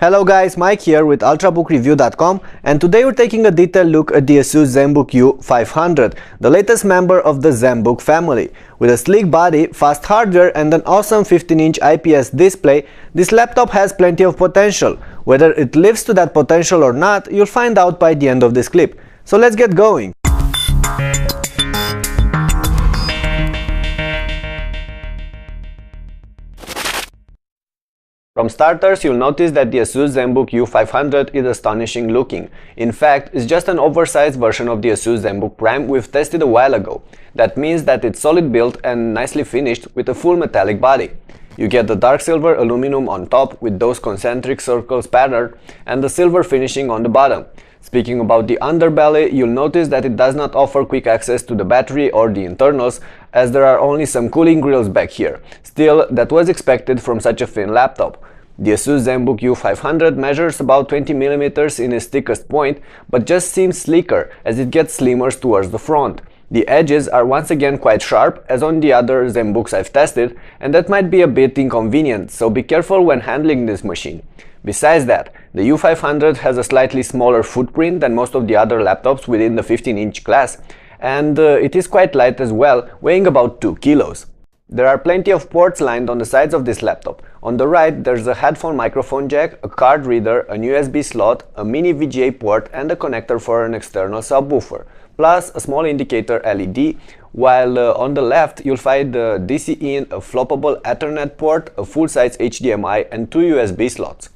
Hello guys, Mike here with ultrabookreview.com, and today we're taking a detailed look at the Asus Zenbook U500, the latest member of the Zenbook family. With a sleek body, fast hardware and an awesome 15-inch IPS display, this laptop has plenty of potential. Whether it lives to that potential or not, you'll find out by the end of this clip. So let's get going. From starters, you'll notice that the Asus Zenbook U500 is astonishing looking. In fact, it's just an oversized version of the Asus Zenbook Prime we've tested a while ago. That means that it's solid built and nicely finished with a full metallic body. You get the dark silver aluminum on top with those concentric circles pattern and the silver finishing on the bottom. Speaking about the underbelly, you'll notice that it does not offer quick access to the battery or the internals, as there are only some cooling grills back here. Still, that was expected from such a thin laptop. The Asus Zenbook U500 measures about 20mm in its thickest point, but just seems sleeker as it gets slimmer towards the front. The edges are once again quite sharp, as on the other Zenbooks I've tested, and that might be a bit inconvenient, so be careful when handling this machine. Besides that, the U500 has a slightly smaller footprint than most of the other laptops within the 15-inch class, and it is quite light as well, weighing about 2 kilos. There are plenty of ports lined on the sides of this laptop. On the right, there's a headphone microphone jack, a card reader, an USB slot, a mini VGA port and a connector for an external subwoofer, plus a small indicator LED, while on the left you'll find the DC-in, a floppable Ethernet port, a full-size HDMI and 2 USB slots.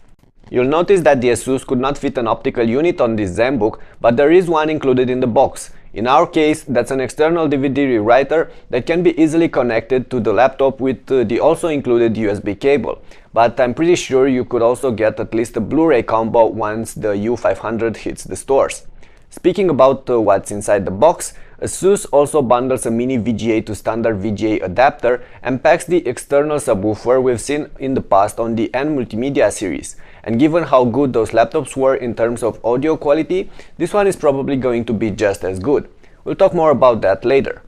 You'll notice that the Asus could not fit an optical unit on this Zenbook, but there is one included in the box. In our case, that's an external DVD rewriter that can be easily connected to the laptop with the also included USB cable. But I'm pretty sure you could also get at least a Blu-ray combo once the U500 hits the stores. Speaking about what's inside the box, Asus also bundles a mini VGA to standard VGA adapter and packs the external subwoofer we've seen in the past on the N Multimedia series. And given how good those laptops were in terms of audio quality, this one is probably going to be just as good. We'll talk more about that later.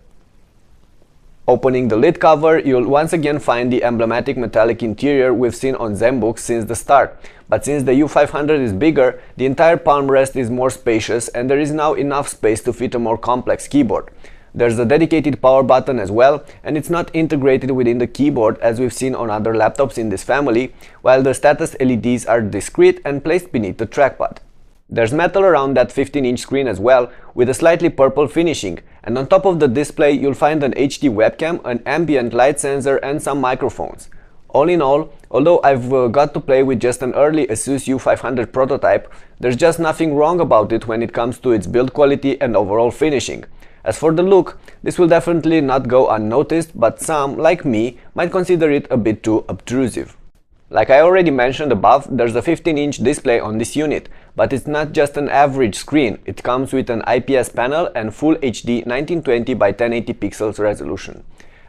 Opening the lid cover, you'll once again find the emblematic metallic interior we've seen on Zenbooks since the start. But since the U500 is bigger, the entire palm rest is more spacious and there is now enough space to fit a more complex keyboard. There's a dedicated power button as well, and it's not integrated within the keyboard as we've seen on other laptops in this family, while the status LEDs are discrete and placed beneath the trackpad. There's metal around that 15-inch screen as well, with a slightly purple finishing, and on top of the display you'll find an HD webcam, an ambient light sensor and some microphones. All in all, although I've got to play with just an early Asus U500 prototype, there's just nothing wrong about it when it comes to its build quality and overall finishing. As for the look, this will definitely not go unnoticed, but some, like me, might consider it a bit too obtrusive. Like I already mentioned above, there's a 15-inch display on this unit, but it's not just an average screen. It comes with an IPS panel and full HD 1920 by 1080 pixels resolution.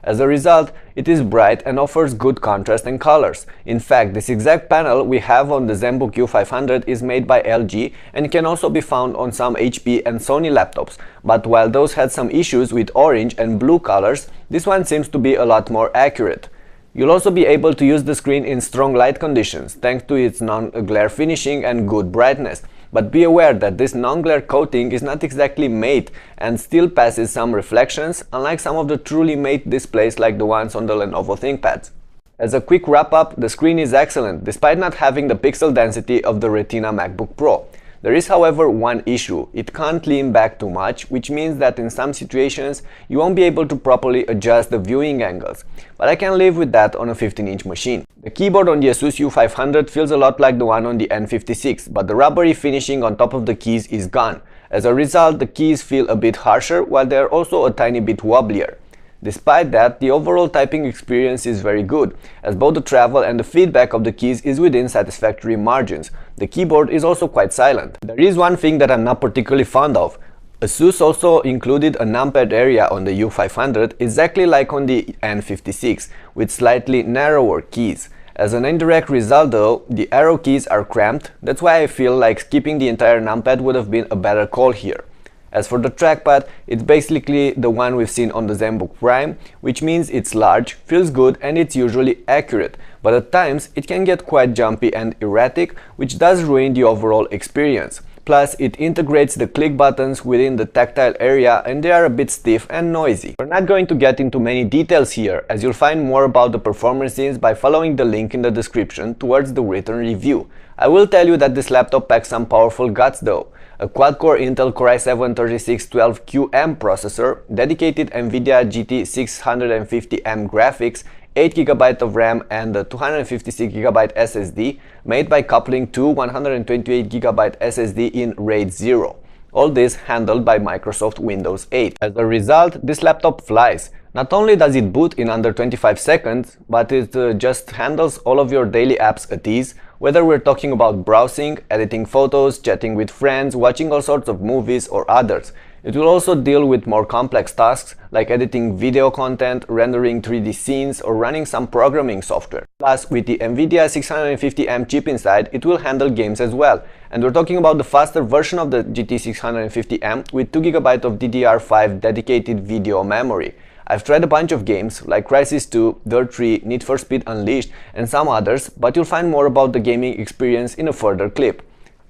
As a result, it is bright and offers good contrast and colors. In fact, this exact panel we have on the Zenbook U500 is made by LG and can also be found on some HP and Sony laptops, but while those had some issues with orange and blue colors, this one seems to be a lot more accurate. You'll also be able to use the screen in strong light conditions thanks to its non-glare finishing and good brightness. But be aware that this non-glare coating is not exactly matte and still passes some reflections, unlike some of the truly matte displays like the ones on the Lenovo ThinkPads. As a quick wrap up, the screen is excellent despite not having the pixel density of the Retina MacBook Pro. There is however one issue: it can't lean back too much, which means that in some situations you won't be able to properly adjust the viewing angles, but I can live with that on a 15-inch machine. The keyboard on the Asus U500 feels a lot like the one on the N56, but the rubbery finishing on top of the keys is gone. As a result, the keys feel a bit harsher while they are also a tiny bit wobblier. Despite that, the overall typing experience is very good, as both the travel and the feedback of the keys is within satisfactory margins. The keyboard is also quite silent. There is one thing that I'm not particularly fond of. Asus also included a numpad area on the U500, exactly like on the N56, with slightly narrower keys. As an indirect result though, the arrow keys are cramped. That's why I feel like skipping the entire numpad would have been a better call here. As for the trackpad, it's basically the one we've seen on the Zenbook Prime, which means it's large, feels good and it's usually accurate, but at times it can get quite jumpy and erratic, which does ruin the overall experience. Plus, it integrates the click buttons within the tactile area and they are a bit stiff and noisy. We're not going to get into many details here, as you'll find more about the performances by following the link in the description towards the written review. I will tell you that this laptop packs some powerful guts though. A quad-core Intel Core i7-3612QM processor, dedicated NVIDIA GT650M graphics, 8GB of RAM and a 256GB SSD, made by coupling two 128GB SSD in RAID 0. All this handled by Microsoft Windows 8. As a result, this laptop flies. Not only does it boot in under 25 seconds, but it just handles all of your daily apps at ease, whether we're talking about browsing, editing photos, chatting with friends, watching all sorts of movies or others. It will also deal with more complex tasks like editing video content, rendering 3D scenes or running some programming software. Plus, with the NVIDIA 650M chip inside, it will handle games as well. And we're talking about the faster version of the GT650M with 2GB of DDR5 dedicated video memory. I've tried a bunch of games like Crysis 2, Dirt 3, Need for Speed Unleashed and some others, but you'll find more about the gaming experience in a further clip.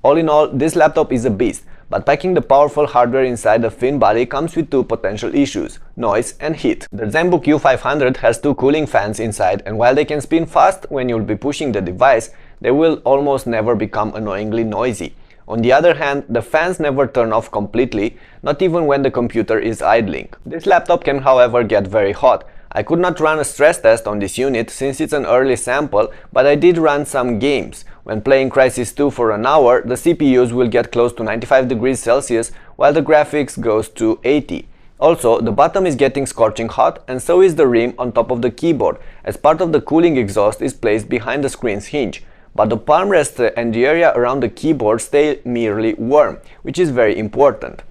All in all, this laptop is a beast, but packing the powerful hardware inside a thin body comes with two potential issues: noise and heat. The Zenbook U500 has two cooling fans inside, and while they can spin fast when you'll be pushing the device, they will almost never become annoyingly noisy. On the other hand, the fans never turn off completely, not even when the computer is idling. This laptop can however get very hot. I could not run a stress test on this unit since it's an early sample, but I did run some games. When playing Crysis 2 for an hour, the CPUs will get close to 95 degrees Celsius while the graphics goes to 80. Also, the bottom is getting scorching hot and so is the rim on top of the keyboard, as part of the cooling exhaust is placed behind the screen's hinge. But the palm rest and the area around the keyboard stay merely warm, which is very important.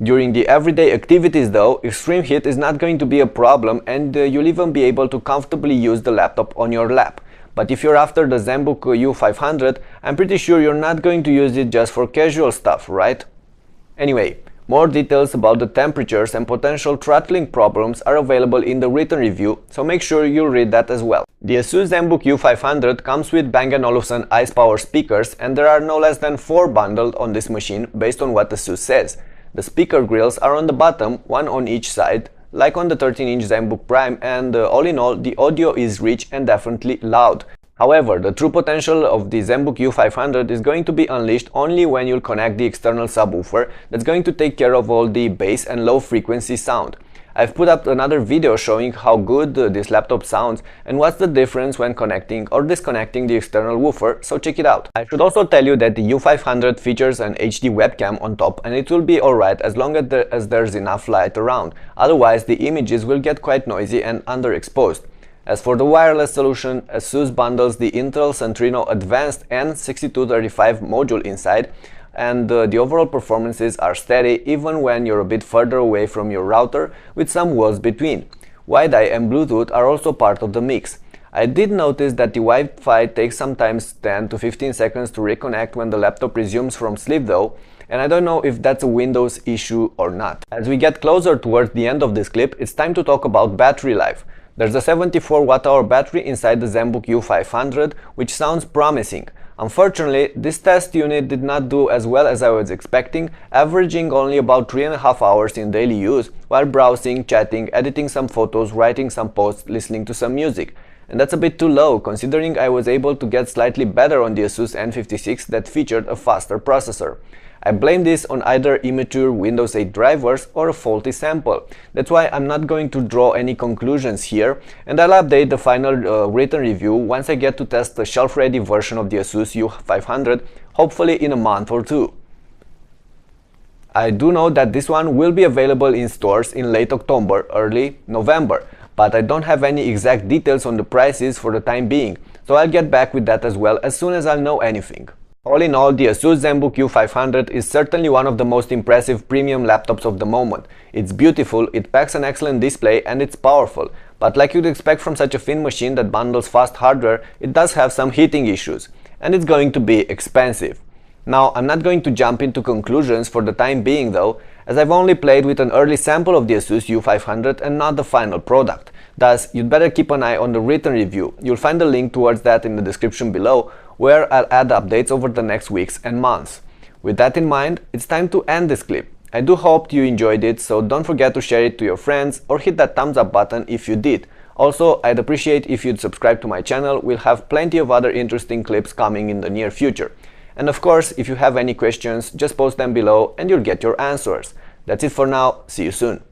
During the everyday activities though, extreme heat is not going to be a problem and you'll even be able to comfortably use the laptop on your lap. But if you're after the Zenbook U500, I'm pretty sure you're not going to use it just for casual stuff, right? Anyway, more details about the temperatures and potential throttling problems are available in the written review, so make sure you read that as well. The Asus Zenbook U500 comes with Bang & Olufsen Ice Power speakers, and there are no less than 4 bundled on this machine based on what Asus says. The speaker grills are on the bottom, one on each side, like on the 13-inch Zenbook Prime, and all in all, the audio is rich and definitely loud. However, the true potential of the Zenbook U500 is going to be unleashed only when you'll connect the external subwoofer that's going to take care of all the bass and low frequency sound. I've put up another video showing how good this laptop sounds and what's the difference when connecting or disconnecting the external woofer, so check it out. I should also tell you that the U500 features an HD webcam on top, and it will be alright as long as there's enough light around, otherwise the images will get quite noisy and underexposed. As for the wireless solution, Asus bundles the Intel Centrino Advanced N6235 module inside, and the overall performances are steady even when you're a bit further away from your router with some walls between. Wi-Fi and Bluetooth are also part of the mix. I did notice that the Wi-Fi takes sometimes 10 to 15 seconds to reconnect when the laptop resumes from sleep though, and I don't know if that's a Windows issue or not. As we get closer towards the end of this clip, it's time to talk about battery life. There's a 74 Wh battery inside the Zenbook U500, which sounds promising. Unfortunately, this test unit did not do as well as I was expecting, averaging only about 3.5 hours in daily use while browsing, chatting, editing some photos, writing some posts, listening to some music. And that's a bit too low, considering I was able to get slightly better on the Asus N56 that featured a faster processor. I blame this on either immature Windows 8 drivers or a faulty sample. That's why I'm not going to draw any conclusions here, and I'll update the final written review once I get to test the shelf-ready version of the Asus U500, hopefully in a month or two. I do know that this one will be available in stores in late October, early November, but I don't have any exact details on the prices for the time being, so I'll get back with that as well as soon as I'll know anything. All in all, the Asus Zenbook U500 is certainly one of the most impressive premium laptops of the moment. It's beautiful, it packs an excellent display and it's powerful, but like you'd expect from such a thin machine that bundles fast hardware, it does have some heating issues, and it's going to be expensive. Now, I'm not going to jump into conclusions for the time being though, as I've only played with an early sample of the Asus U500 and not the final product. Thus, you'd better keep an eye on the written review. You'll find the link towards that in the description below, where I'll add updates over the next weeks and months. With that in mind, it's time to end this clip. I do hope you enjoyed it, so don't forget to share it to your friends or hit that thumbs up button if you did. Also, I'd appreciate if you'd subscribe to my channel. We'll have plenty of other interesting clips coming in the near future. And of course, if you have any questions, just post them below and you'll get your answers. That's it for now. See you soon.